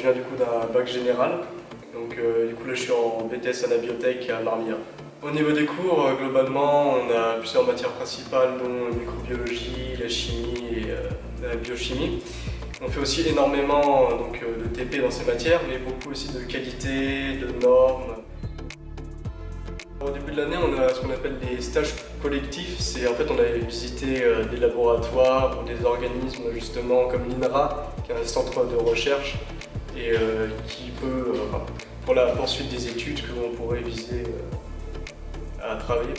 Je viens du coup d'un bac général, donc du coup là je suis en BTS Anabiotech à Marmilla. Au niveau des cours, globalement, on a plusieurs matières principales dont la microbiologie, la chimie et la biochimie. On fait aussi énormément de TP dans ces matières, mais beaucoup aussi de qualité, de normes. Au début de l'année, on a ce qu'on appelle des stages collectifs. C'est en fait on avait visité des laboratoires ou des organismes justement comme l'INRA, qui est un centre de recherche et qui peut, pour la poursuite des études que l'on pourrait viser à travailler.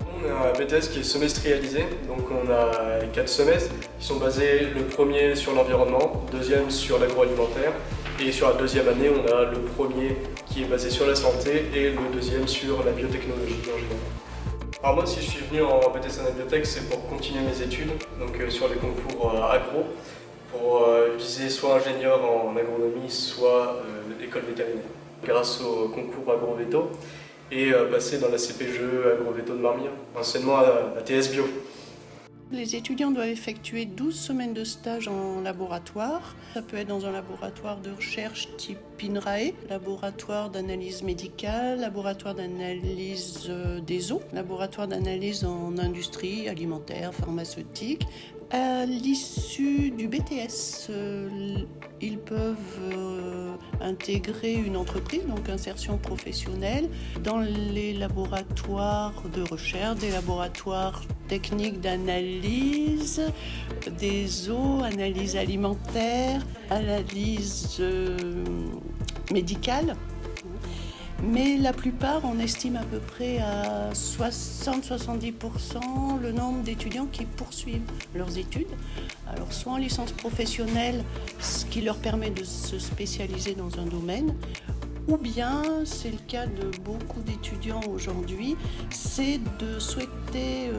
On a un BTS qui est semestrialisé, donc on a 4 semestres qui sont basés le premier sur l'environnement, le deuxième sur l'agroalimentaire et sur la deuxième année on a le premier qui est basé sur la santé et le deuxième sur la biotechnologie en général. Alors moi si je suis venu en BTS Anabiotech c'est pour continuer mes études, donc sur les concours agro, pour viser soit ingénieur en agronomie soit école vétérinaire. Grâce au concours agrovéto, et passer dans la CPGE Agrovéto de Marmilla, anciennement à TS Bio. Les étudiants doivent effectuer 12 semaines de stage en laboratoire. Ça peut être dans un laboratoire de recherche type INRAE, laboratoire d'analyse médicale, laboratoire d'analyse des eaux, laboratoire d'analyse en industrie alimentaire, pharmaceutique. À l'issue du BTS, ils peuvent intégrer une entreprise, donc insertion professionnelle, dans les laboratoires de recherche, des laboratoires techniques d'analyse des eaux, analyse alimentaire, analyse médicale. Mais la plupart, on estime à peu près à 60-70% le nombre d'étudiants qui poursuivent leurs études. Alors soit en licence professionnelle, ce qui leur permet de se spécialiser dans un domaine, ou bien, c'est le cas de beaucoup d'étudiants aujourd'hui, c'est de souhaiter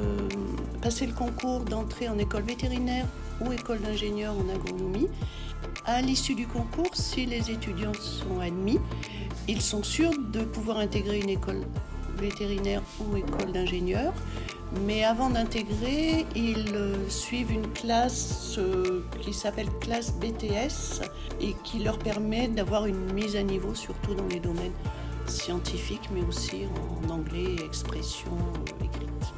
passer le concours d'entrée en école vétérinaire ou école d'ingénieur en agronomie. À l'issue du concours, si les étudiants sont admis, ils sont sûrs de pouvoir intégrer une école vétérinaire ou école d'ingénieur. Mais avant d'intégrer, ils suivent une classe qui s'appelle classe BTS et qui leur permet d'avoir une mise à niveau, surtout dans les domaines scientifiques, mais aussi en anglais et expression écrite.